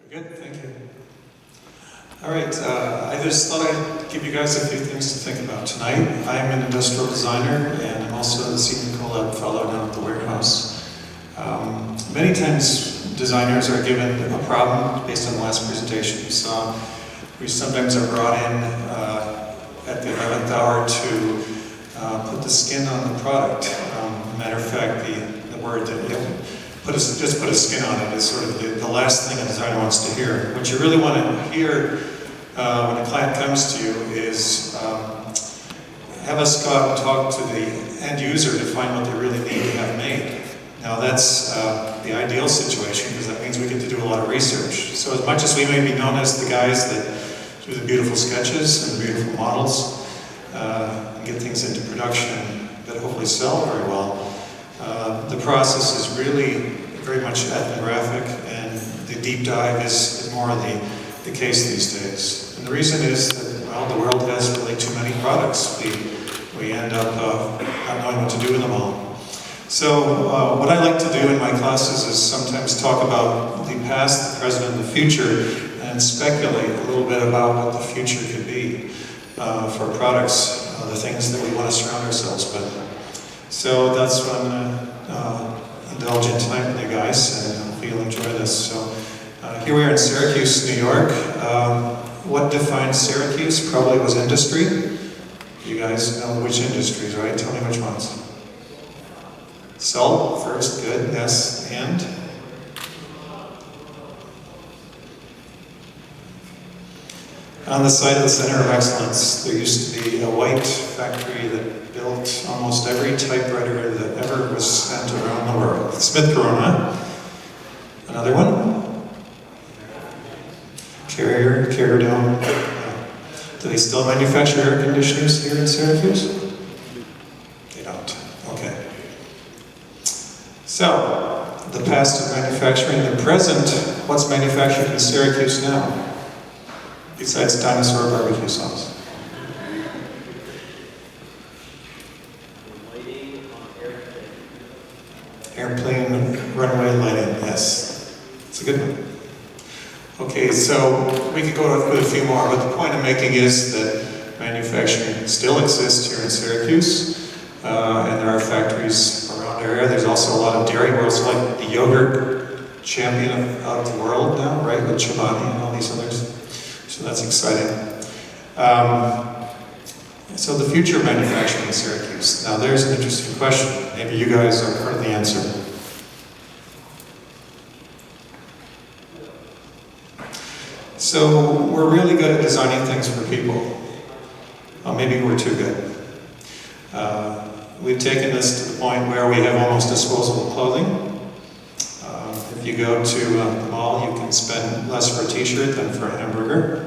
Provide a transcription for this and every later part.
Good, thank you. All right, I just thought I'd give you guys a few things to think about tonight. I'm an industrial designer, and I'm also the senior collab fellow down at the warehouse. Many times designers are given a problem based on the last presentation you saw. We sometimes are brought in at the 11th hour to put the skin on the product. Matter of fact, the word that just put a skin on it is sort of the last thing a designer wants to hear. What you really want to hear when a client comes to you is have us go out and talk to the end user to find what they really need to have made. Now that's the ideal situation, because that means we get to do a lot of research. So as much as we may be known as the guys that do the beautiful sketches and the beautiful models and get things into production that hopefully sell very well, the process is really very much ethnographic, and the deep dive is more the case these days. And the reason is that, well, the world has really too many products. We end up not knowing what to do with them all. So what I like to do in my classes is sometimes talk about the past, the present, and the future, and speculate a little bit about what the future could be for products, the things that we want to surround ourselves with. So that's what I'm going to indulge in tonight with you guys, and hopefully you'll enjoy this. So here we are in Syracuse, New York. What defined Syracuse probably was industry. You guys know which industries, right? Tell me which ones. Salt first, good, yes, and? On the site of the Center of Excellence, there used to be a white factory that built almost every typewriter that ever was sent around the world. Smith Corona. Another one? Carrier Dome. Do they still manufacture air conditioners here in Syracuse? They don't. Okay. So, the past of manufacturing, the present, what's manufactured in Syracuse now? Besides dinosaur barbecue sauce. Airplane runway lighting, yes. It's a good one. Okay, so we could go with a few more, but the point I'm making is that manufacturing still exists here in Syracuse, and there are factories around our area. There's also a lot of dairy worlds, like the yogurt champion of the world now, right, with Chobani and all these others. So that's exciting. So the future of manufacturing in Syracuse. Now there's an interesting question. Maybe you guys are part of the answer. So we're really good at designing things for people. Well, maybe we're too good. We've taken this to the point where we have almost disposable clothing. If you go to the mall, you can spend less for a t-shirt than for a hamburger.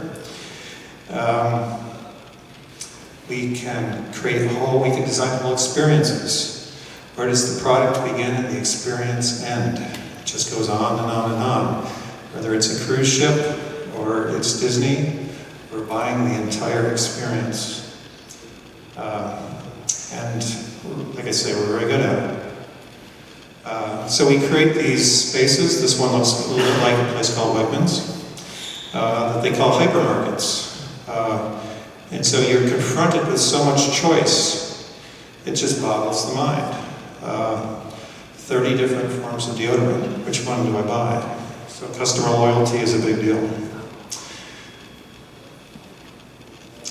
We can we can design whole experiences. Where does the product begin and the experience end? It just goes on and on and on. Whether it's a cruise ship, or it's Disney, we're buying the entire experience. And like I say, we're very good at it. So we create these spaces. This one looks a little bit like a place called Wegmans, that they call hypermarkets. And so you're confronted with so much choice, it just boggles the mind. 30 different forms of deodorant, which one do I buy? So customer loyalty is a big deal.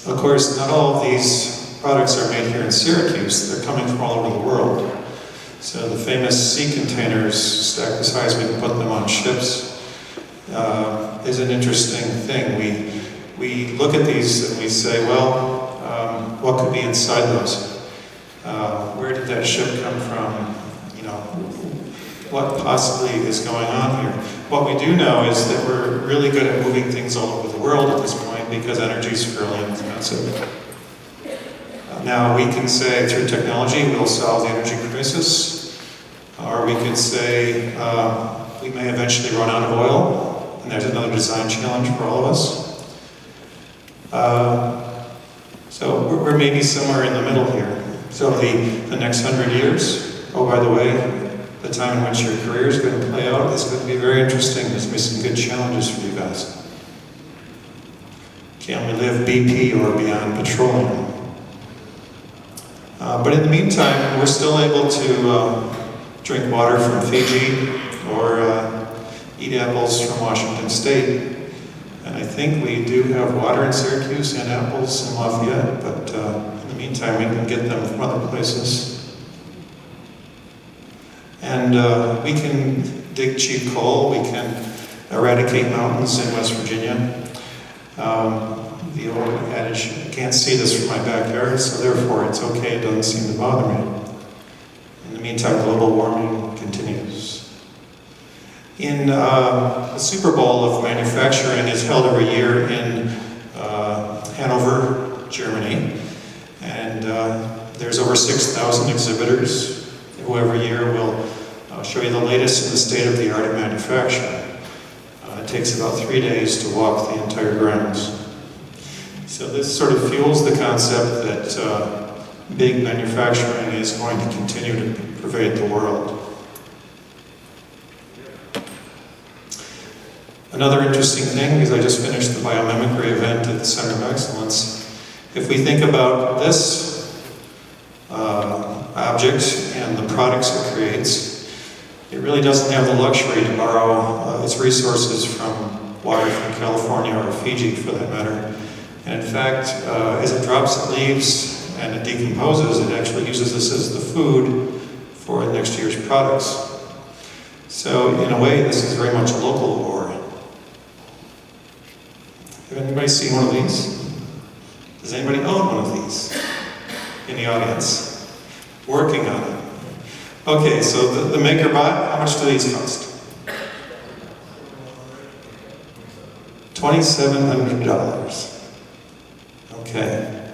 Of course, not all of these products are made here in Syracuse. They're coming from all over the world. So the famous sea containers stacked as high as we can put them on ships is an interesting thing. We look at these and we say, well, what could be inside those? Where did that ship come from? You know, what possibly is going on here? What we do know is that we're really good at moving things all over the world at this point, because energy is fairly inexpensive. Now we can say through technology we'll solve the energy crisis, or we could say we may eventually run out of oil, and there's another design challenge for all of us. So we're maybe somewhere in the middle here. So the next 100 years, oh by the way, the time in which your career is going to play out is going to be very interesting. There's going to be some good challenges for you guys. Can we live BP or beyond petroleum? But in the meantime, we're still able to drink water from Fiji or eat apples from Washington State. And I think we do have water in Syracuse and apples in Lafayette, but in the meantime, we can get them from other places. And we can dig cheap coal, we can eradicate mountains in West Virginia. The old adage, I can't see this from my backyard, so therefore it's okay, it doesn't seem to bother me. In the meantime, global warming continues. In the Super Bowl of manufacturing is held every year in Hanover, Germany, and there's over 6,000 exhibitors who every year will show you the latest in the state of the art of manufacturing. It takes about 3 days to walk the entire grounds. So this sort of fuels the concept that big manufacturing is going to continue to pervade the world. Another interesting thing, because I just finished the biomimicry event at the Center of Excellence, if we think about this object and the products it creates, it really doesn't have the luxury to borrow its resources from water from California or Fiji, for that matter. And in fact, as it drops its leaves and it decomposes, it actually uses this as the food for the next year's products. So in a way, this is very much a local ore. Have anybody seen one of these? Does anybody own one of these in the audience? Working on it. Okay, so the MakerBot, how much do these cost? $2,700. Okay.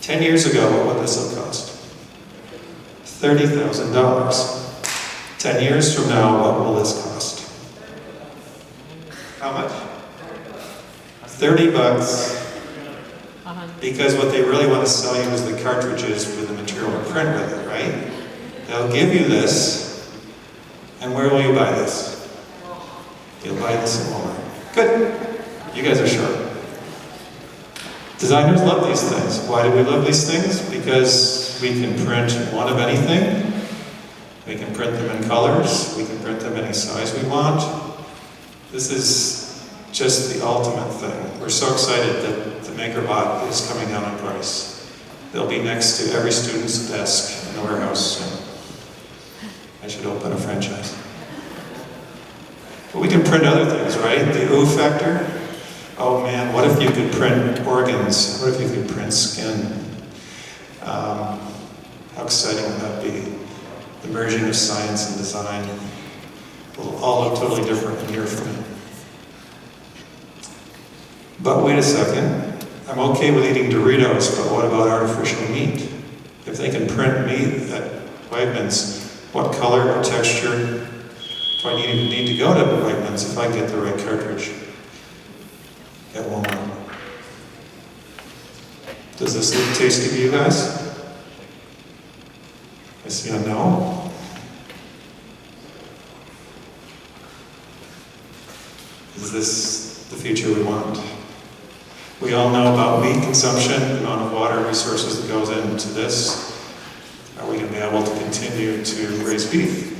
10 years ago, what would this have cost? $30,000. 10 years from now, what will this cost? How much? 30 bucks. Because what they really want to sell you is the cartridges with the material to print with it, right? They'll give you this, and where will you buy this? You'll buy this at Walmart. Good. You guys are sharp. Designers love these things. Why do we love these things? Because we can print one of anything. We can print them in colors. We can print them any size we want. This is just the ultimate thing. We're so excited that the MakerBot is coming down in price. They'll be next to every student's desk in the warehouse soon. I should open a franchise. But we can print other things, right? The ooh factor. Oh man, what if you could print organs? What if you could print skin? How exciting would that be? The merging of science and design will all look totally different in a year from now. But wait a second, I'm okay with eating Doritos, but what about artificial meat? If they can print meat at Wegmans, what color or texture do I even need to go to Wegmans if I get the right cartridge at Walmart? Does this look tasty to you guys? I see a no. Is this the future we want? We all know about meat consumption, the amount of water resources that goes into this. Are we going to be able to continue to raise beef?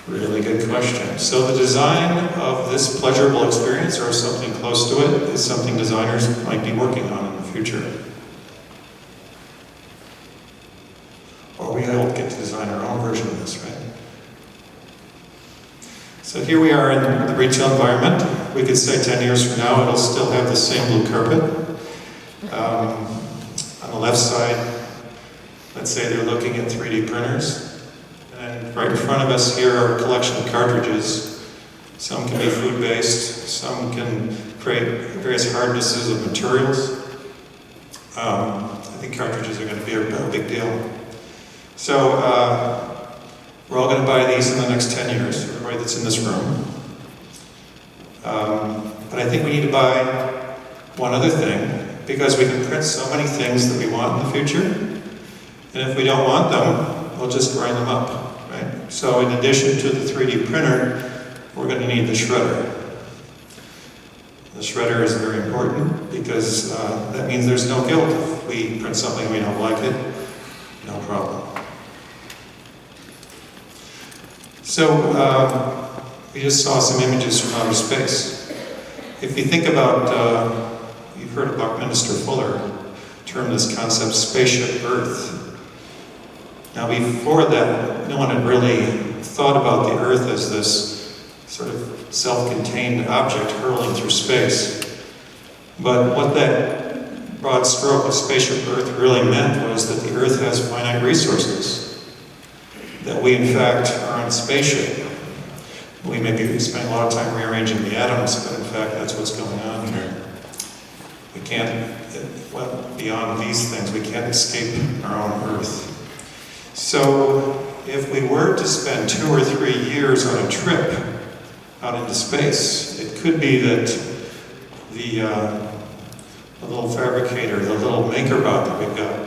Really good question. So the design of this pleasurable experience, or something close to it, is something designers might be working on in the future. Or we all get to design our own version of this, right? So here we are in the retail environment. We could say 10 years from now it'll still have the same blue carpet. On the left side, let's say they're looking at 3D printers. And right in front of us here are a collection of cartridges. Some can be food-based, some can create various hardnesses of materials. I think cartridges are going to be a big deal. So we're all going to buy these in the next 10 years, everybody that's in this room. But I think we need to buy one other thing, because we can print so many things that we want in the future. And if we don't want them, we'll just grind them up, right? So in addition to the 3D printer, we're going to need the shredder. The shredder is very important because that means there's no guilt. If we print something we don't like it, no problem. So we just saw some images from outer space. If you think about, you've heard of Buckminster Fuller term this concept, spaceship Earth. Now before that, no one had really thought about the Earth as this sort of self-contained object hurling through space. But what that broad stroke of spaceship Earth really meant was that the Earth has finite resources. That we in fact are on a spaceship. We may be spending a lot of time rearranging the atoms, but in fact that's what's going on here. We can't, well, beyond these things, we can't escape our own Earth. So if we were to spend 2 or 3 years on a trip out into space, it could be that the little fabricator, the little MakerBot that we've got,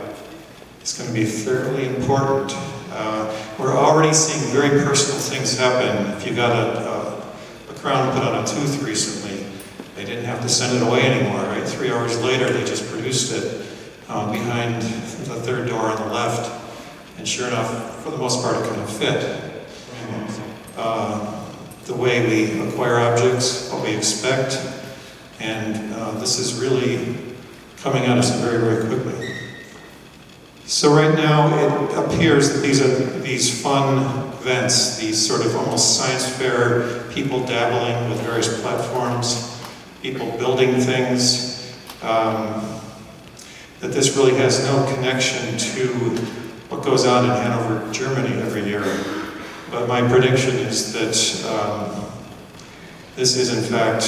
is going to be fairly important. We're already seeing very personal things happen. If you got a crown put on a tooth recently, they didn't have to send it away anymore, right? 3 hours later, they just produced it behind the third door on the left. And sure enough, for the most part, it kind of fit. The way we acquire objects, what we expect, and this is really coming at us very, very quickly. So right now, it appears that these are these fun events, these sort of almost science fair, people dabbling with various platforms, people building things, that this really has no connection to what goes on in Hanover, Germany every year. But my prediction is that this is in fact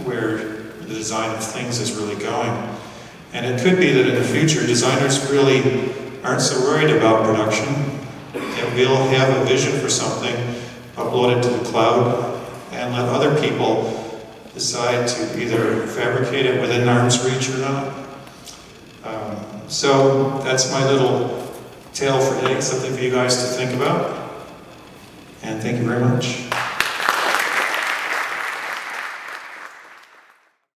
where the design of things is really going. And it could be that in the future, designers really aren't so worried about production. And we'll have a vision for something, upload it to the cloud, and let other people decide to either fabricate it within arm's reach or not. So that's my little tale for today, something for you guys to think about. And thank you very much.